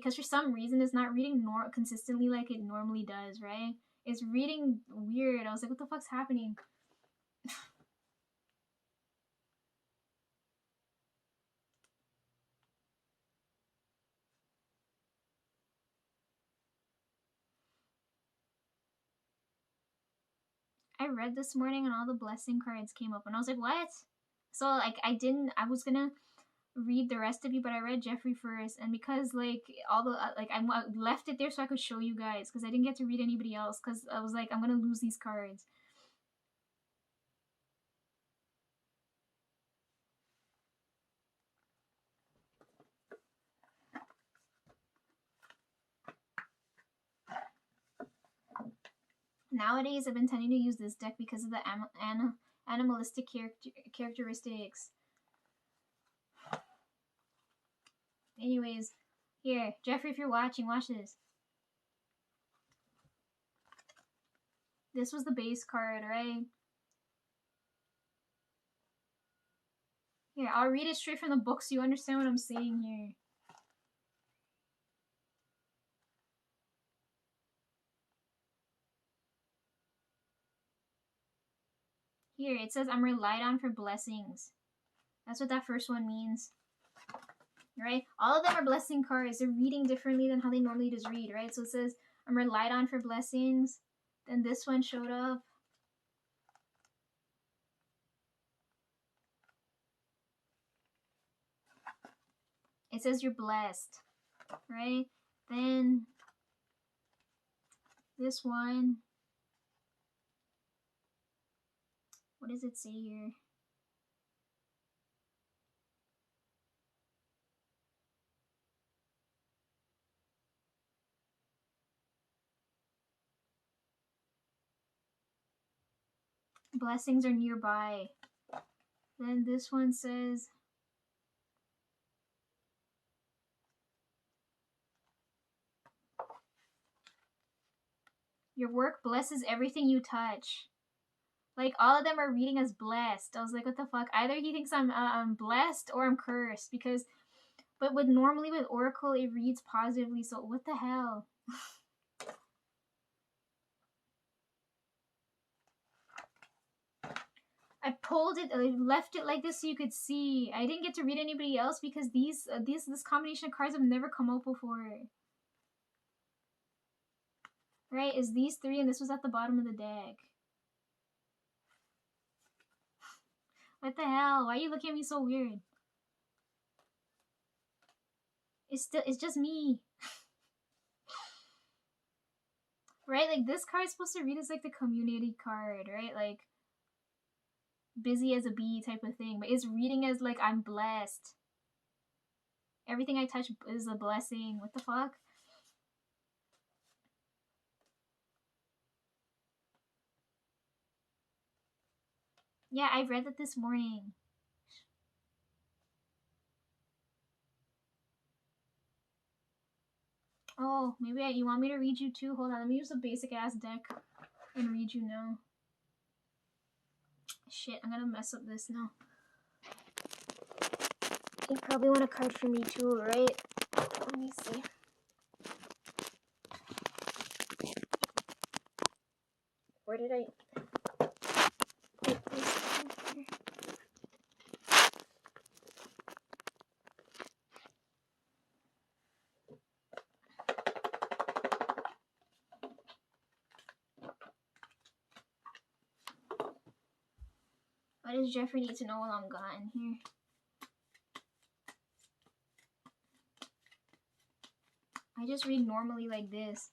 because for some reason it's not reading consistently like it normally does, right? It's reading weird. I was like, what the fuck's happening? I read this morning and all the blessing cards came up and I was like, what? So like I was gonna read the rest of you, but I read Jeffrey first, and because like all the like I left it there so I could show you guys because I didn't get to read anybody else because I was like, I'm gonna lose these cards. Nowadays, I've been tending to use this deck because of the animalistic characteristics. Anyways, here, Jeffrey, if you're watching, watch this. This was the base card, right? Here, I'll read it straight from the book so you understand what I'm saying here. Here, it says, I'm relied on for blessings. That's what that first one means. Right? All of them are blessing cards. They're reading differently than how they normally just read, right? So it says, I'm relied on for blessings. Then this one showed up. It says you're blessed, right? Then this one, what does it say here? Blessings are nearby. Then this one says, your work blesses everything you touch. Like, all of them are reading as blessed. I was like, what the fuck? Either he thinks I'm blessed or I'm cursed. Because, but normally with Oracle, it reads positively. So what the hell? I pulled it, I left it like this so you could see. I didn't get to read anybody else because this combination of cards have never come out before. Right? Is these three, and this was at the bottom of the deck. What the hell? Why are you looking at me so weird? It's just me. Right? Like, this card is supposed to read as like the community card, right? Like, busy as a bee type of thing. But it's reading as like, I'm blessed. Everything I touch is a blessing. What the fuck? Yeah, I read that this morning. Oh, maybe you want me to read you too? Hold on, let me use a basic ass deck and read you now. Shit, I'm gonna mess up this now. You probably want a card for me too, right? Let me see. Where did I put this here? What does Jeffrey need to know while I'm gone here? I just read normally like this.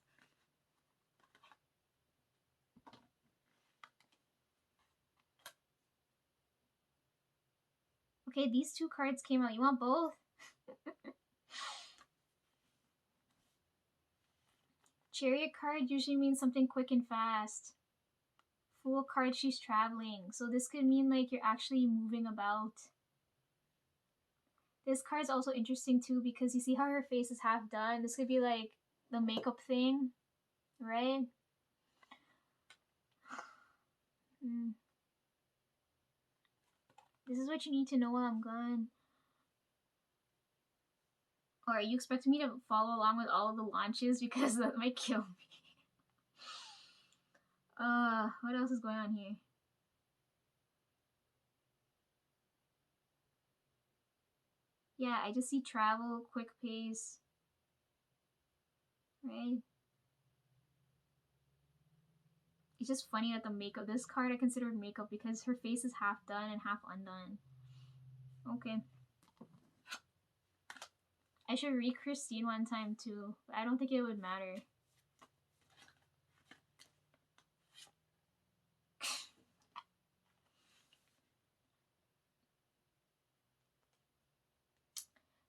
Okay, these two cards came out. You want both? Chariot card usually means something quick and fast. Fool card, she's traveling. So this could mean like you're actually moving about. This card is also interesting too because you see how her face is half done? This could be like the makeup thing, right? This is what you need to know while I'm gone. Or are you expecting me to follow along with all of the launches? Because that might kill me. What else is going on here? Yeah, I just see travel, quick pace. Right? It's just funny that the makeup, this card I considered makeup because her face is half done and half undone. Okay. I should read Christine one time too, but I don't think it would matter.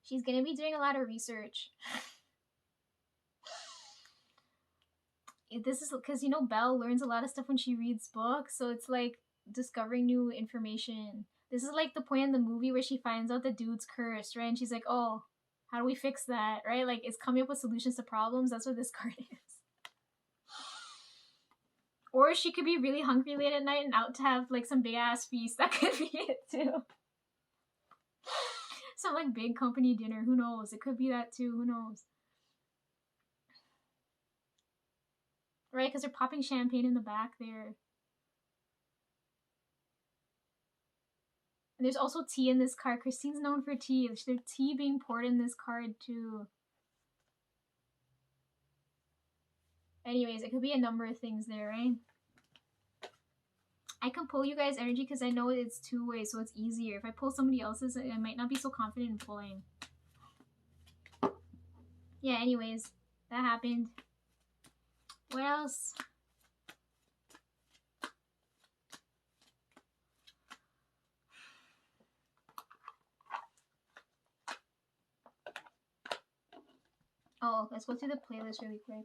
She's gonna be doing a lot of research. This is because, you know, Belle learns a lot of stuff when she reads books, so it's like discovering new information. This is like the point in the movie where she finds out the dude's cursed, right? And she's like, oh, how do we fix that, right? Like, it's coming up with solutions to problems. That's what this card is. Or she could be really hungry late at night and out to have like some big ass feast. That could be it too. Some like big company dinner. Who knows? It could be that too. Who knows? Right? Because they're popping champagne in the back there. And there's also tea in this card. Christine's known for tea. There's tea being poured in this card too. Anyways, it could be a number of things there, right? I can pull you guys' energy because I know it's two-way, so it's easier. If I pull somebody else's, I might not be so confident in pulling. Yeah, anyways, that happened. What else? Oh, let's go through the playlist really quick.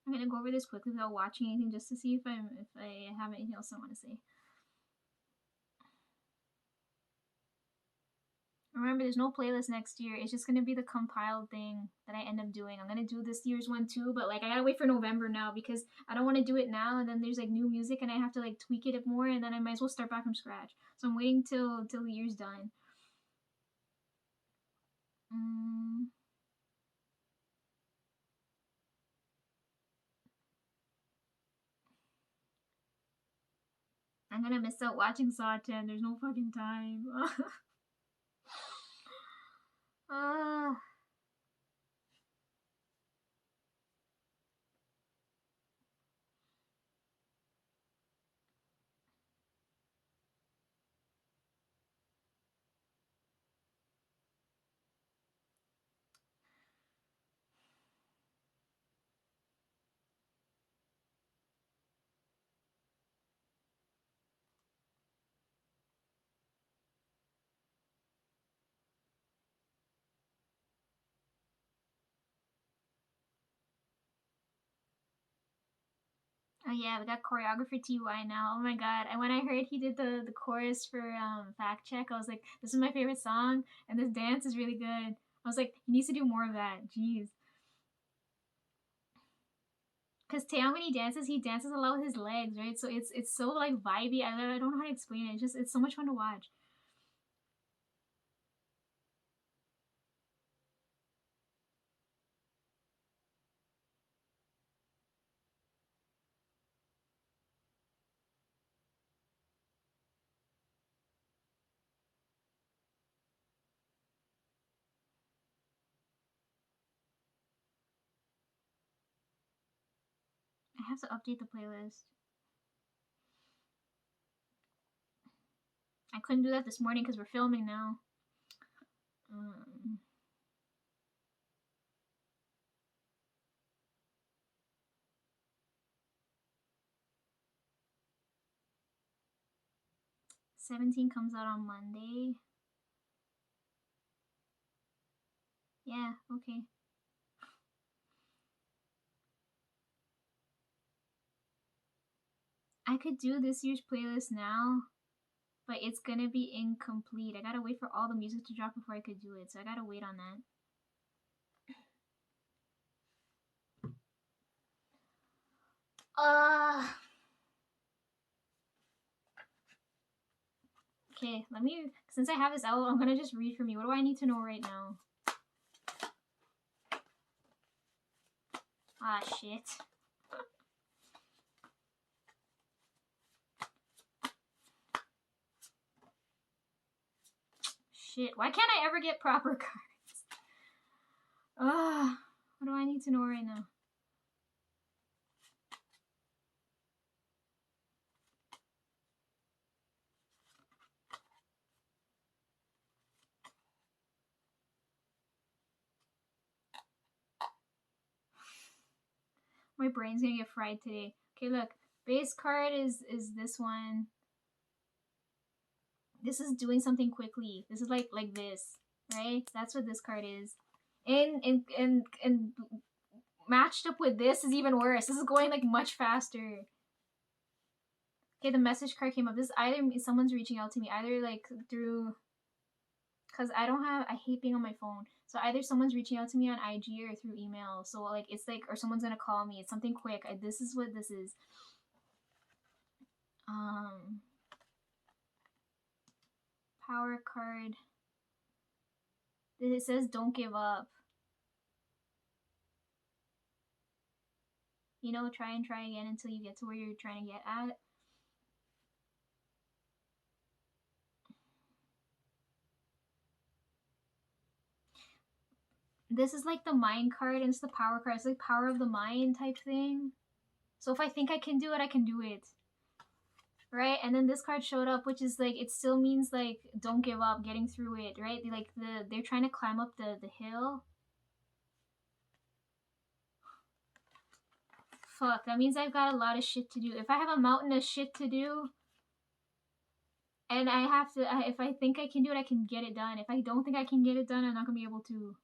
I'm gonna go over this quickly without watching anything just to see if I have anything else I want to say. Remember, there's no playlist next year. It's just gonna be the compiled thing that I end up doing. I'm gonna do this year's one too, but like I gotta wait for November now because I don't want to do it now and then there's like new music and I have to like tweak it more and then I might as well start back from scratch. So I'm waiting till the year's done. I'm gonna miss out watching Saw 10. There's no fucking time. Oh yeah, we got choreographer TY now. Oh my god. And when I heard he did the chorus for Fact Check, I was like, this is my favorite song and this dance is really good. I was like, he needs to do more of that. Jeez. Because Taeyong, when he dances a lot with his legs, right? So it's so like vibey. I don't know how to explain it. It's so much fun to watch. I have to update the playlist. I couldn't do that this morning because we're filming now. 17 comes out on Monday. Yeah, okay. I could do this year's playlist now, but it's gonna be incomplete. I gotta wait for all the music to drop before I could do it, so I gotta wait on that. Okay, let me, since I have this out, I'm gonna just read from you. What do I need to know right now? Ah, shit. Shit, why can't I ever get proper cards? Ah, what do I need to know right now? My brain's gonna get fried today. Okay, look. Base card is this one. This is doing something quickly. This is like this, right? That's what this card is. And matched up with this is even worse. This is going like much faster. Okay, the message card came up. This is either someone's reaching out to me, either like through, because I hate being on my phone. So either someone's reaching out to me on IG or through email. So like it's like, or someone's gonna call me. It's something quick. This is what this is. Power card. It says don't give up. You know, try and try again until you get to where you're trying to get at. This is like the mind card and it's the power card. It's like power of the mind type thing. So if I think I can do it, I can do it. Right? And then this card showed up, which is like, it still means like, don't give up, getting through it, right? They're trying to climb up the hill. Fuck, that means I've got a lot of shit to do. If I have a mountain of shit to do, and I have to, if I think I can do it, I can get it done. If I don't think I can get it done, I'm not gonna be able to.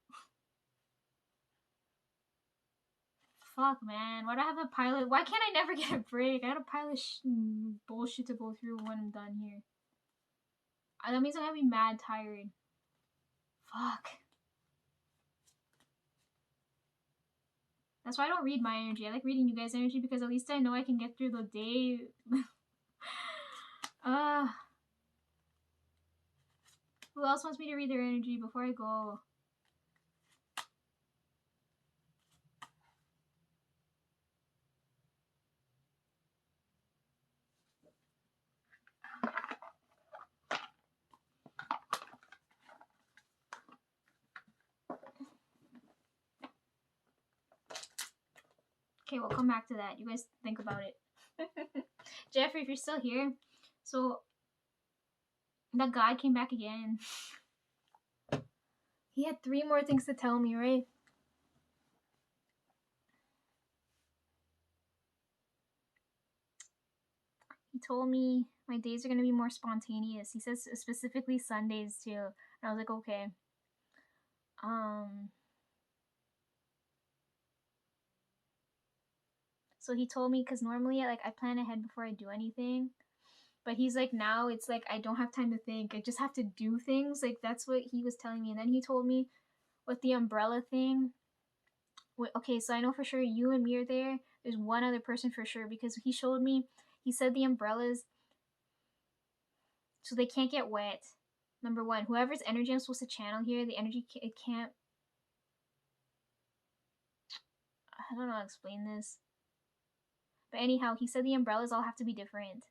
Fuck, man. Why do I have a pile of, why can't I never get a break? I had a pile of bullshit to go through when I'm done here. That means I'm gonna be mad tired. Fuck. That's why I don't read my energy. I like reading you guys' energy because at least I know I can get through the day. Who else wants me to read their energy before I go? Okay, we'll come back to that. You guys think about it. Jeffrey, if you're still here, so that guy came back again. He had 3 more things to tell me, right? He told me my days are going to be more spontaneous. He says specifically Sundays too. And I was like, okay. So he told me, because normally like I plan ahead before I do anything. But he's like, now it's like I don't have time to think. I just have to do things. Like that's what he was telling me. And then he told me with the umbrella thing. Okay, so I know for sure you and me are there. There's one other person for sure because he showed me. He said the umbrellas, so they can't get wet. Number 1, whoever's energy I'm supposed to channel here, the energy it can't. I don't know how to explain this. But anyhow, he said the umbrellas all have to be different.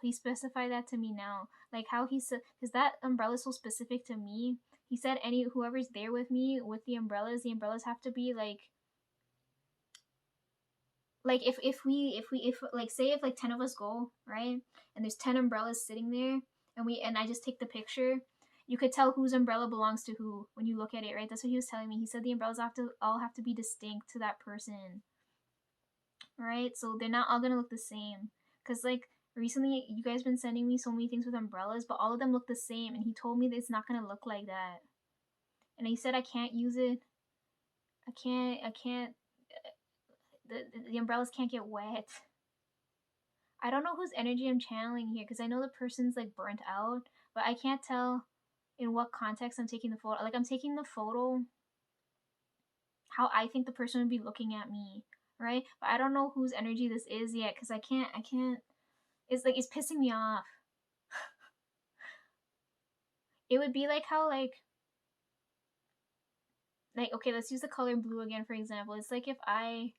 He specified that to me now. Like how he said, because that umbrella is so specific to me. He said whoever's there with me with the umbrellas have to be like if like say if like 10 of us go, right? And there's 10 umbrellas sitting there and I just take the picture, you could tell whose umbrella belongs to who when you look at it, right? That's what he was telling me. He said the umbrellas all have to be distinct to that person. Right? So they're not all gonna look the same. Cause like recently you guys been sending me so many things with umbrellas, but all of them look the same, and he told me that it's not gonna look like that. And he said I can't use it. I can't the umbrellas can't get wet. I don't know whose energy I'm channeling here because I know the person's like burnt out, but I can't tell in what context I'm taking the photo. Like I'm taking the photo how I think the person would be looking at me, right? But I don't know whose energy this is yet because I can't. It's like it's pissing me off. it would be like how like okay, let's use the color blue again for example. It's like if I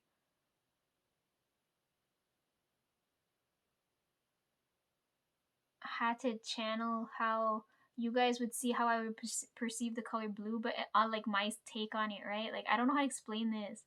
had to channel how you guys would see how I would perceive the color blue, but on like my take on it, right? Like I don't know how to explain this.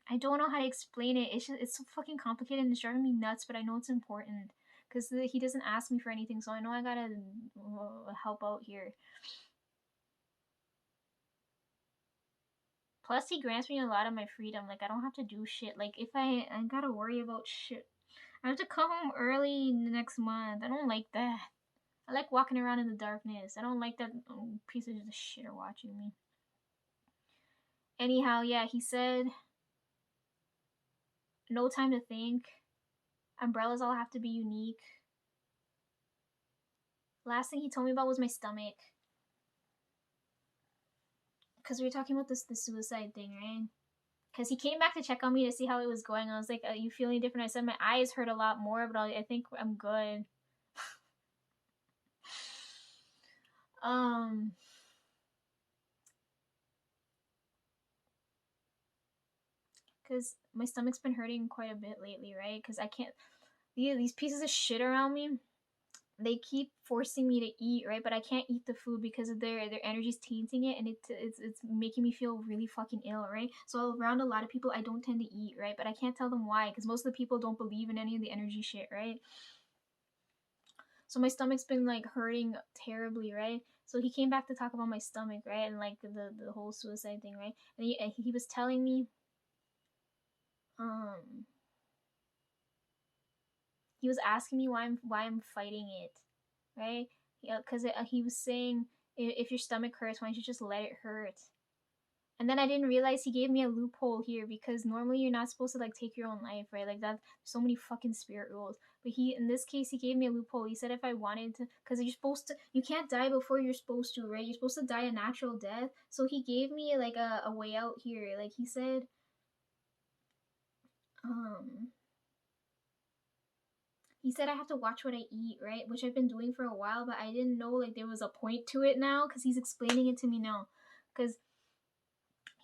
I don't know how to explain it. It's so fucking complicated and it's driving me nuts, but I know it's important because he doesn't ask me for anything, so I know I gotta help out here. Plus, he grants me a lot of my freedom. Like I don't have to do shit. Like if I gotta worry about shit, I have to come home early next month. I don't like that. I like walking around in the darkness. I don't like that pieces of shit are watching me. Anyhow, yeah, he said no time to think. Umbrellas all have to be unique. Last thing he told me about was my stomach. Because we were talking about the suicide thing, right? Because he came back to check on me to see how it was going. I was like, you feel any different? I said my eyes hurt a lot more, but I think I'm good. Because my stomach's been hurting quite a bit lately, right? Because I can't, these pieces of shit around me, they keep forcing me to eat, right? But I can't eat the food because of their energy's tainting it, and it's making me feel really fucking ill, right? So around a lot of people, I don't tend to eat, right? But I can't tell them why, because most of the people don't believe in any of the energy shit, right? So my stomach's been like hurting terribly, right? So he came back to talk about my stomach, right? And like the whole suicide thing, right? And he was telling me, um, he was asking me why I'm fighting it, right? Yeah, because he was saying if your stomach hurts, why don't you just let it hurt? And then I didn't realize he gave me a loophole here because normally you're not supposed to like take your own life, right? Like that, so many fucking spirit rules. But in this case, he gave me a loophole. He said if I wanted to, because you're supposed to, you can't die before you're supposed to, right? You're supposed to die a natural death. So he gave me like a way out here. Like he said, um, he said I have to watch what I eat, right? Which I've been doing for a while, but I didn't know like there was a point to it now because he's explaining it to me now. Because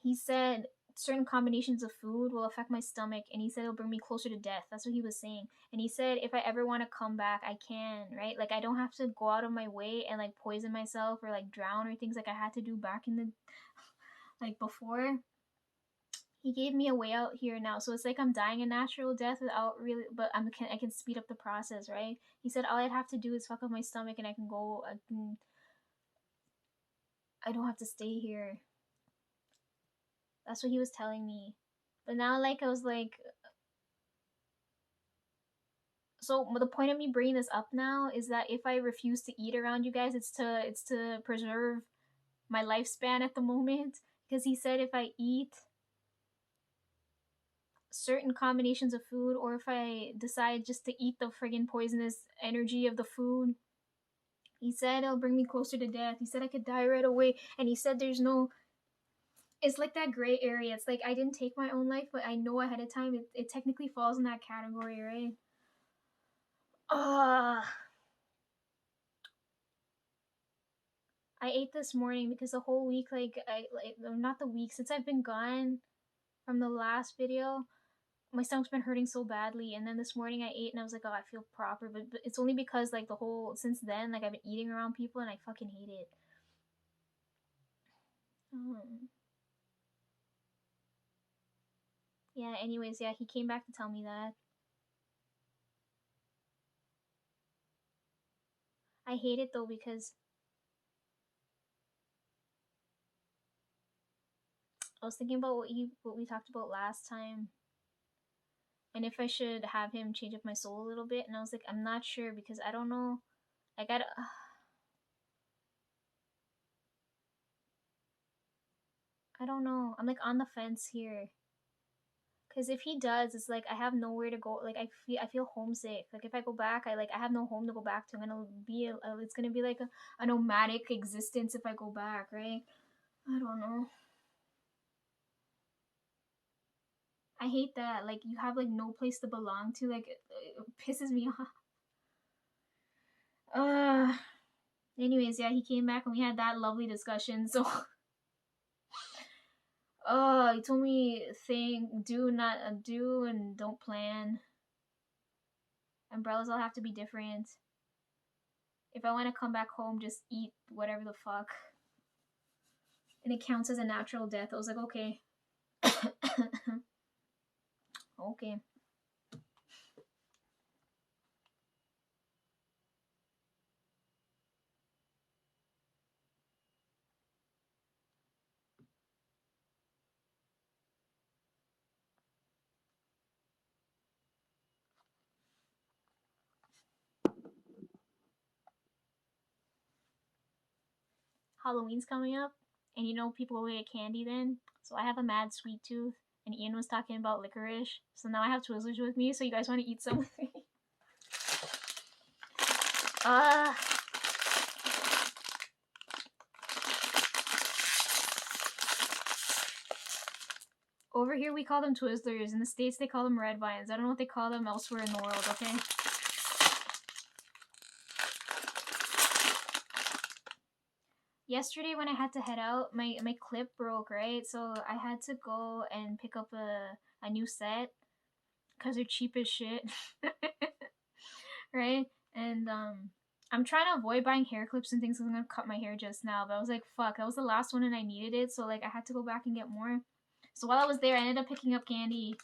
he said certain combinations of food will affect my stomach, and he said it'll bring me closer to death. That's what he was saying. And he said if I ever want to come back, I can, right? Like I don't have to go out of my way and like poison myself or like drown or things like I had to do back in the like before. He gave me a way out here now, so it's like I'm dying a natural death without really, but I can speed up the process, right? He said all I'd have to do is fuck up my stomach, and I can go. I don't have to stay here. That's what he was telling me. But now, like, I was like, so the point of me bringing this up now is that if I refuse to eat around you guys, it's to preserve my lifespan at the moment. Because he said if I eat certain combinations of food, or if I decide just to eat the friggin' poisonous energy of the food, he said it'll bring me closer to death. He said I could die right away, and he said there's no. It's like that gray area. It's like I didn't take my own life, but I know ahead of time it technically falls in that category, right? I ate this morning because the whole week, like not the week since I've been gone from the last video, my stomach's been hurting so badly. And then this morning I ate and I was like, oh, I feel proper. But it's only because like the whole since then, like I've been eating around people and I fucking hate it. Yeah. Anyways, yeah, he came back to tell me that. I hate it though because I was thinking about what we talked about last time, and if I should have him change up my soul a little bit. And I was like, I'm not sure because I don't know. I gotta. I don't know. I'm like on the fence here. Cause if he does, it's like I have nowhere to go. Like I feel homesick. Like if I go back, I have no home to go back to. I'm gonna be it's gonna be like a nomadic existence if I go back, right? I don't know. I hate that. Like, you have, like, no place to belong to. Like, it pisses me off. Anyways, yeah, he came back and we had that lovely discussion. So, he told me do, not do, and don't plan. Umbrellas all have to be different. If I want to come back home, just eat whatever the fuck. And it counts as a natural death. I was like, okay. Okay. Halloween's coming up, and you know people will get candy then. So I have a mad sweet tooth, and Ian was talking about licorice. So now I have Twizzlers with me. So you guys want to eat some with me? Over here we call them Twizzlers. In the States they call them red vines. I don't know what they call them elsewhere in the world. Okay. Yesterday when I had to head out, my clip broke, right? So I had to go and pick up a new set because they're cheap as shit. Right? And I'm trying to avoid buying hair clips and things because I'm gonna cut my hair just now. But I was like, fuck, that was the last one and I needed it, so like I had to go back and get more. So while I was there, I ended up picking up candy.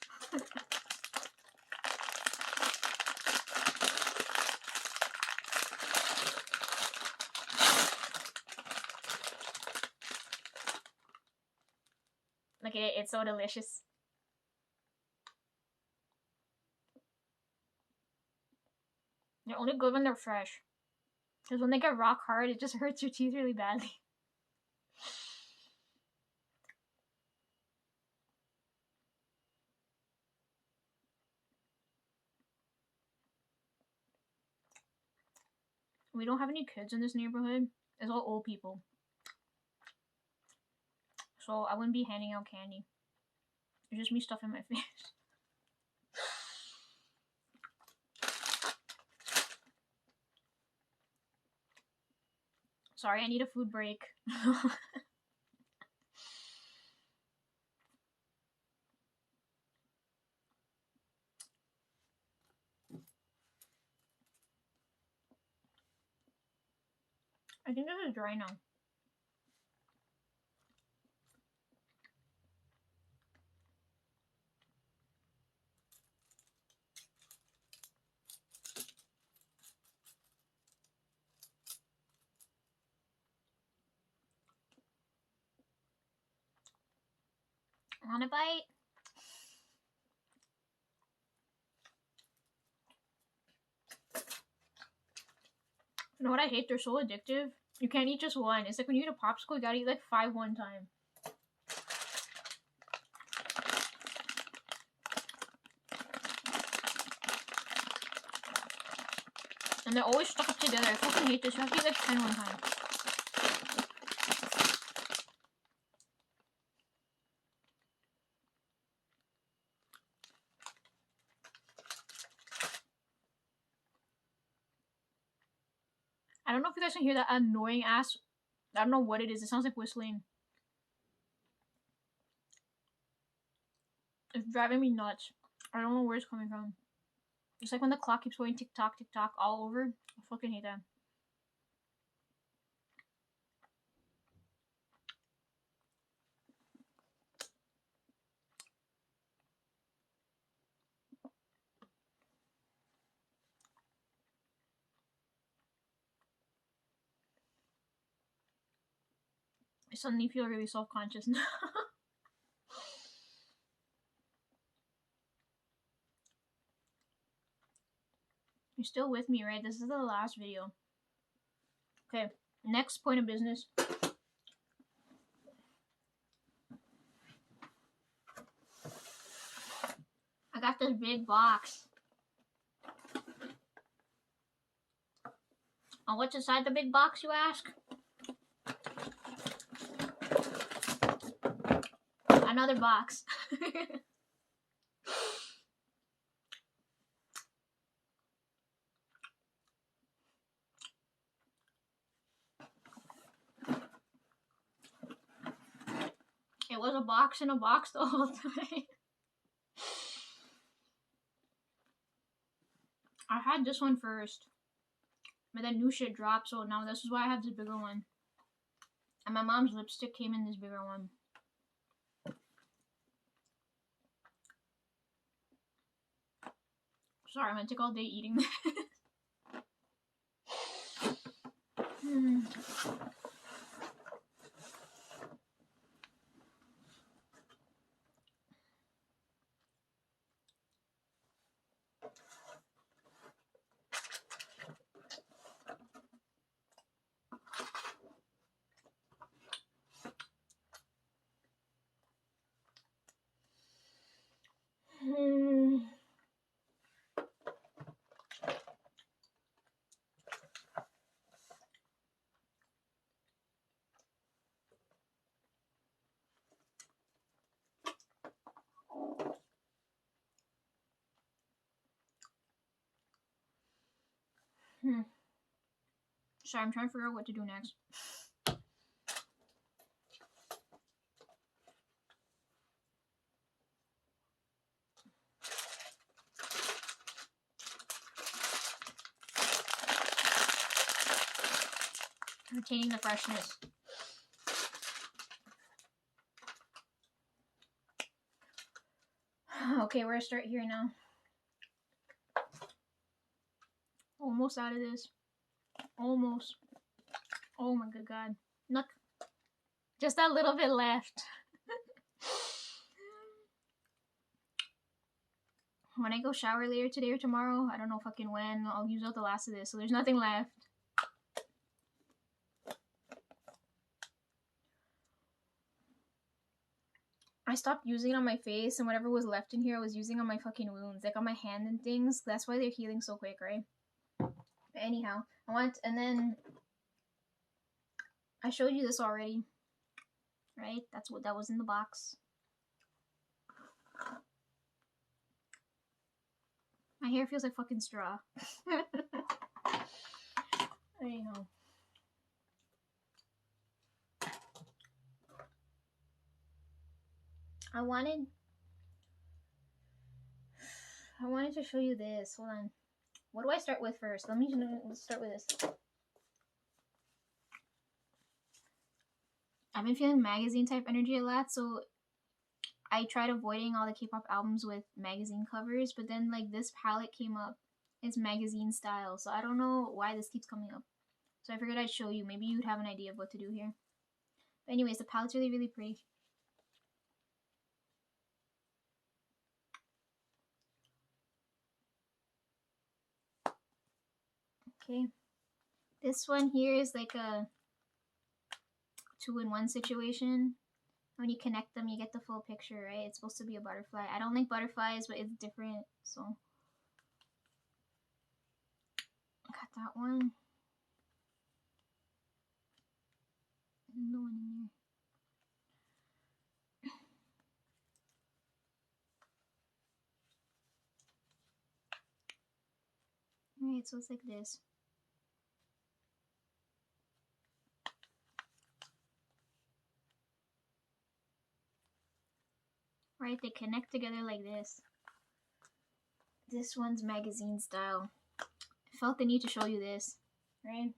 Like, it's so delicious. They're only good when they're fresh. Because when they get rock hard, it just hurts your teeth really badly. We don't have any kids in this neighborhood. It's all old people. So I wouldn't be handing out candy. It's just me stuffing my face. Sorry, I need a food break. I think this is dry now. Want a bite? You know what I hate? They're so addictive. You can't eat just one. It's like when you eat a popsicle, you gotta eat like 5 one time. And they're always stuck up together. I fucking hate this. You have to eat like 10 one time. I don't know if you guys can hear that annoying ass. I don't know what it is. It sounds like whistling. It's driving me nuts. I don't know where it's coming from. It's like when the clock keeps going tick tock all over. I fucking hate that. I suddenly feel really self-conscious now. You're still with me, right? This is the last video. Okay, next point of business. I got this big box. And what's inside the big box, you ask? Another box. It was a box in a box the whole time. I had this one first, but then new shit dropped, so now this is why I have this bigger one. And my mom's lipstick came in this bigger one. Sorry, I'm gonna take all day eating this. Sorry, I'm trying to figure out what to do next. Retaining the freshness. Okay, we're gonna start here now. Almost out of this. Almost. Oh my good god. Look. Just a little bit left. When I go shower later today or tomorrow, I don't know fucking when, I'll use out the last of this, so there's nothing left. I stopped using it on my face, and whatever was left in here I was using on my fucking wounds, like on my hand and things. That's why they're healing so quick, right? But anyhow, and then I showed you this already, right? That's what that was in the box. My hair feels like fucking straw. Anyhow. I wanted to show you this. Hold on. What do I start with first? Let's start with this. I've been feeling magazine type energy a lot, so I tried avoiding all the K-pop albums with magazine covers, but then like this palette came up. It's magazine style, so I don't know why this keeps coming up. So I figured I'd show you. Maybe you'd have an idea of what to do here. But anyways, the palette's really, really pretty. Okay. This one here is like a 2-in-1 situation. When you connect them, you get the full picture, right? It's supposed to be a butterfly. I don't like butterflies, but it's different, so. Got that one. No one in there. Alright, so it's like this. Right, they connect together like this. This one's magazine style. I felt the need to show you this, right?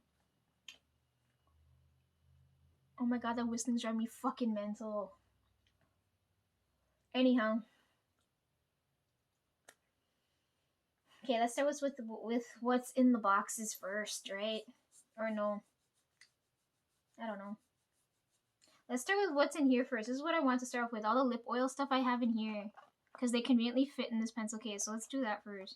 Oh my god, that whistling's driving me fucking mental. Anyhow. Okay, let's start with what's in the boxes first, right? Or no. I don't know. Let's start with what's in here first. This is what I want to start off with. All the lip oil stuff I have in here. Because they conveniently fit in this pencil case. So let's do that first.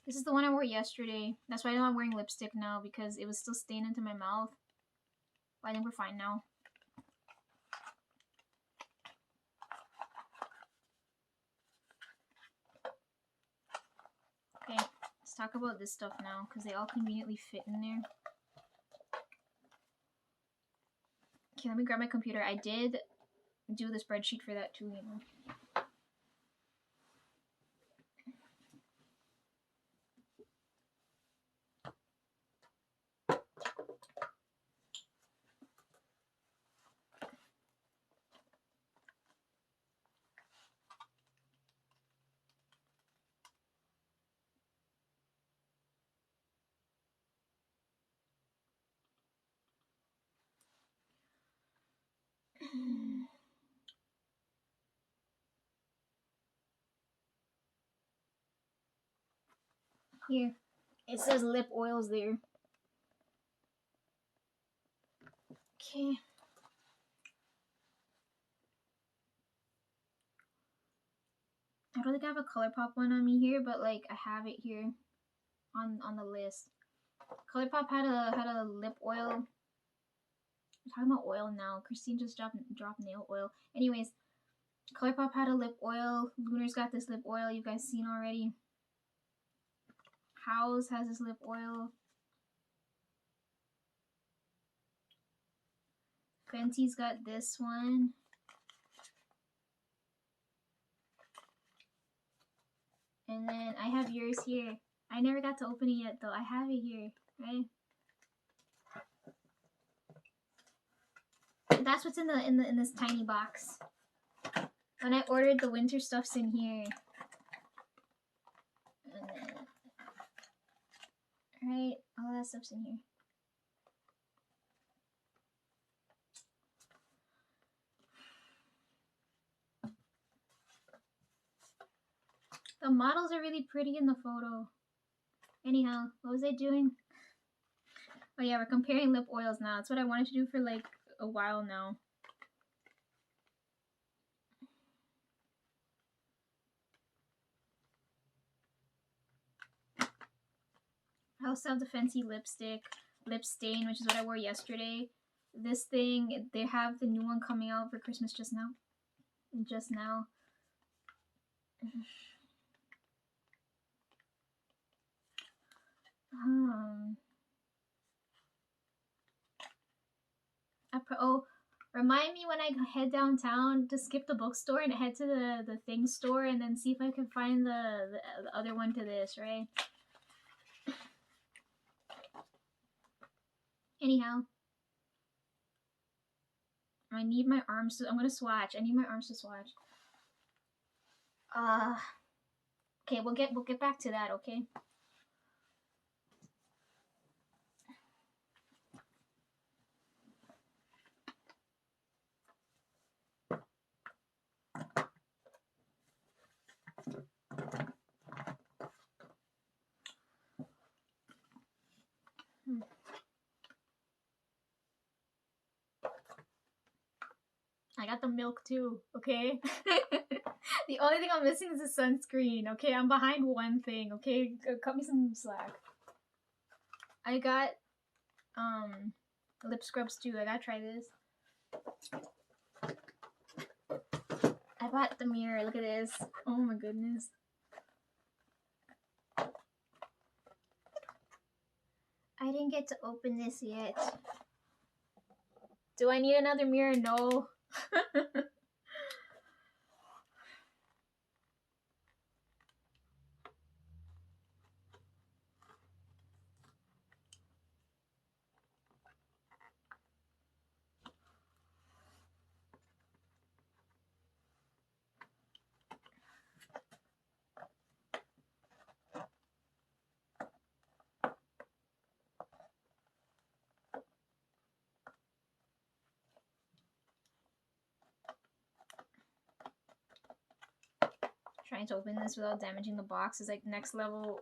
This is the one I wore yesterday. That's why I'm not wearing lipstick now. Because it was still stained into my mouth. But I think we're fine now. Okay. Let's talk about this stuff now. Because they all conveniently fit in there. Okay, let me grab my computer. I did do the spreadsheet for that too, you know. Here, it says lip oils there. Okay. I don't think I have a ColourPop one on me here, but like I have it here on the list. ColourPop had a lip oil. I'm talking about oil now. Christine just dropped nail oil. Anyways, ColourPop had a lip oil. LUNAR's got this lip oil you guys seen already. HAUS has this lip oil. FENTY's got this one. And then I have yours here. I never got to open it yet though. I have it here, right? That's what's in this tiny box. When I ordered the winter stuff's in here. And then, right, all that stuff's in here. The models are really pretty in the photo. Anyhow, what was I doing? Oh yeah, we're comparing lip oils now. That's what I wanted to do for like a while now. I also have the FENTY lipstick, Lip Stain, which is what I wore yesterday. This thing, they have the new one coming out for Christmas just now. Oh, remind me when I head downtown to skip the bookstore and head to the thing store and then see if I can find the other one to this, right? Anyhow, I need my arms to, I'm gonna swatch. I need my arms to swatch. Okay, we'll get back to that, okay? I got the milk too, okay? The only thing I'm missing is the sunscreen, okay? I'm behind one thing, okay? Cut me some slack. I got lip scrubs too. I gotta try this. I bought the mirror. Look at this. Oh my goodness. I didn't get to open this yet. Do I need another mirror? No. Trying to open this without damaging the box is like next level